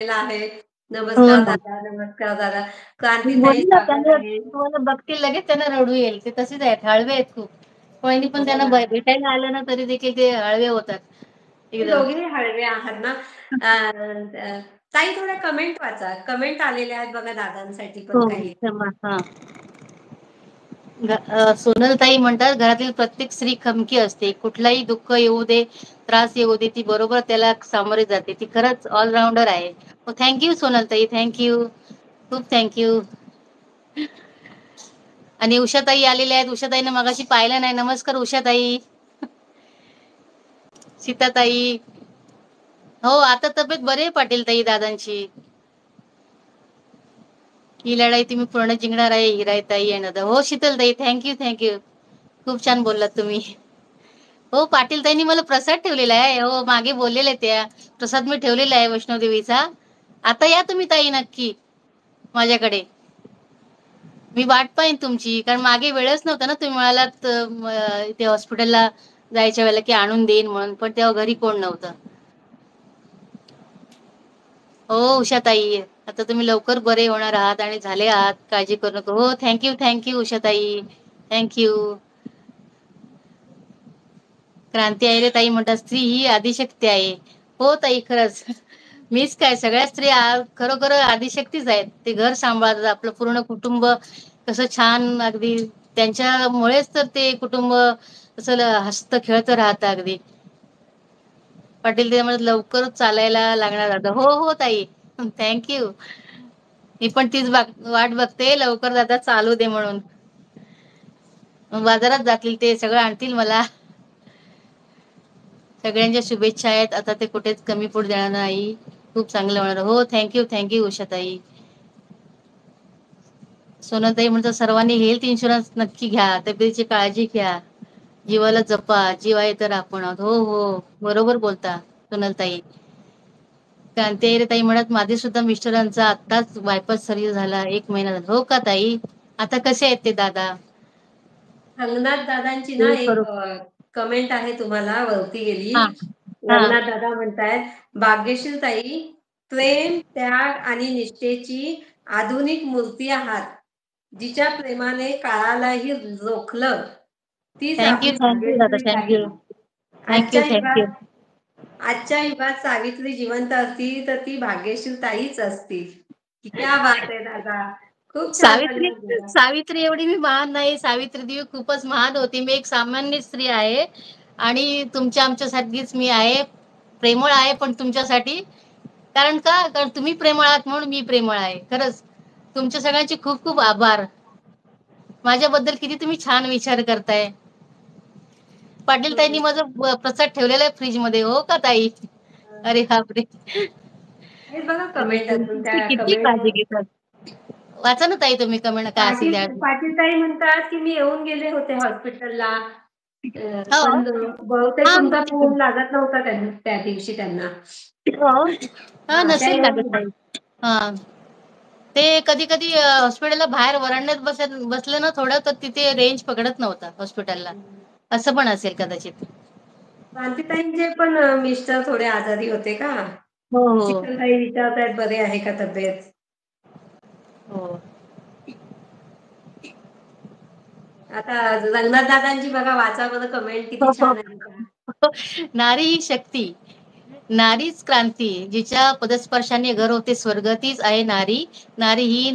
आहे. हो नमस्कार ना. दादा, नमस्कार दादा. मी क्रांतीताई बोलली ना स्वागत त्यांना आहे. तुम्हाला बघतील लगेच त्यांना रडू येईल. ते तसेच आहेत, हळवे आहेत खूप. कोणी पण हो त्यांना ना. भेटायला आलं ना तरी देखील ते हळवे होतात तुम्ही एकदम. दोघेही हळवे आहात ना. अ, अ, ताई थोड्या कमेंट वाचा. कमेंट आलेल्या आहेत बघा दादांसाठी पण हो, काही. क्षमा. हां. सोनलताई म्हणतात, "घरातील प्रत्येक स्त्री खमकी असते. कुठलाही दुःख येऊ दे, त्रास येऊ दे, ती बरोबर त्याला सामोरे जाते. ती खरंच ऑलराउंडर आहे." थँक यू सोनलताई, थँक यू. खूप थँक यू. आणि उषाताई आलेल्या आहेत. उषाताईनं मगाशी पाहिलं नाही. नमस्कार उषाताई. सीताताई. हो, आता तब्येत बरी आहे पाटीलताई दादांची. ही लढाई तुम्ही पूर्ण जिंकणार आहे हिराताई आणि दादा. हो शीतलताई, थँक्यू थँक्यू. खूप छान बोललात तुम्ही. हो पाटीलताईंनी मला प्रसाद ठेवलेला आहे. हो मागे बोललेले त्या. प्रसाद मी ठेवलेला आहे वैष्णोदेवीचा. आता या तुम्ही ताई नक्की माझ्याकडे. मी वाट पाहीन तुमची, कारण मागे वेळच नव्हता ना, तुम्ही म्हणालात ते हॉस्पिटलला जायच्या वेळेला की आणून देईन म्हणून, पण तेव्हा घरी कोण नव्हतं. हो उषाताई, आता तुम्ही लवकर बरे होणार आहात आणि झाले आहात, काळजी करू नका. हो थँक्यू थँक्यू उषाताई, थँक्यू. क्रांती आयरे ताई म्हणतात, स्त्री ही आदिशक्ती आहे. हो ताई खरंच. मीच काय, सगळ्या स्त्रिया खरोखर आदिशक्तीच आहेत. ते घर सांभाळतात, आपलं पूर्ण कुटुंब कसं छान अगदी त्यांच्यामुळेच तर ते कुटुंब असं हसतं खेळतं राहतं अगदी. पाटील ते म्हणत लवकर चालायला लागणार आता. हो हो ताई, थँक्यू. मी पण तीच वाट बघते, लवकर दादा चालू दे म्हणून. मग बाजारात जातील, ते सगळं आणतील मला. सगळ्यांच्या शुभेच्छा आहेत. आता ते कुठेच कमी पडू देणार नाही. खूप चांगलं होणार. हो थँक्यू थँक्यू उषाताई. सोनाताई म्हणतात, सर्वांनी हेल्थ इन्शुरन्स नक्की घ्या, तब्येतीची काळजी घ्या, जीवाला जपा, जीव आहे तर आपण आहोत. हो हो बरोबर बोलता सोनलताई. क्रांती ताई म्हणत, माझे सुद्धा मिस्टरांचा आत्ताच बायपास सर्जरी झाला, 1 महिना झाला. हो का ताई? आता कसे आहेत ते दादा? रंगनाथ दादांची ना देव एक करो. कमेंट आहे तुम्हाला वरती गेली. हा हा. रंगनाथ दादा म्हणतायत, भाग्यशील ताई, प्रेम, त्याग आणि निष्ठेची आधुनिक मूर्ती आहात. जिच्या प्रेमाने काळालाही रोखलं, तीच थँक्यू आपली थँक्यू दादा, भाग्यश्री ताई. थँक्यू. थँक्यू आजच्या थँक्यू. युगात आजच्या युगात सावित्री जिवंत असती तर ती भाग्यशील ताईच असती. क्या बात आहे दादा. खूप छान सावित्री रंगनाथ दादा. सावित्री एवढी मी महान नाही. सावित्री देवी खूपच महान होती. मी एक सामान्य स्त्री आहे आणि तुमच्या आमच्यासाठीच मी आहे. प्रेमळ आहे पण तुमच्यासाठी. कारण का, कारण तुम्ही प्रेमळ आहात म्हणून मी प्रेमळ आहे. खरंच तुमच्या सगळ्यांचे खूप खूप आभार. माझ्याबद्दल किती तुम्ही छान विचार करताय. पाटील ताईंनी माझं प्रसाद ठेवलेला आहे फ्रीज मध्ये. हो का ताई? अरे बापरे. हे बघा कमेंट अजून ते त्या किती कमेंट. काळजी घेतात. वाचा ना ताई तुम्ही कमेंट काय असेल पाटील त्या. पाटील ताई म्हणतात की मी येऊन गेले होते हॉस्पिटलला. हो. पण बहुतेक हा तुमचा फोन लागत नव्हता त्या दिवशी त्यांना. हो. हा हा त्या नसेल लागत येऊन. ताई. हा. ते कधी कधी हॉस्पिटलला बाहेर वरांड्यात बसलं ना थोडं, तर तिथे रेंज पकडत नव्हता हॉस्पिटलला. असं पण असेल कदाचित. क्रांतीताईंचे पण मिस्टर थोडे आजारी होते का? हो हो शीतलताई विचारतायत बरे आहे का तब्येत. हो. आता रंगनाथ दादांची बघा, वाचा बरं कमेंट किती हो, हो. छान आहे का. नारी ही शक्ती, नारीच क्रांती, जिच्या पदस्पर्शाने घर होते स्वर्ग, तीच आहे नारी. नारी ही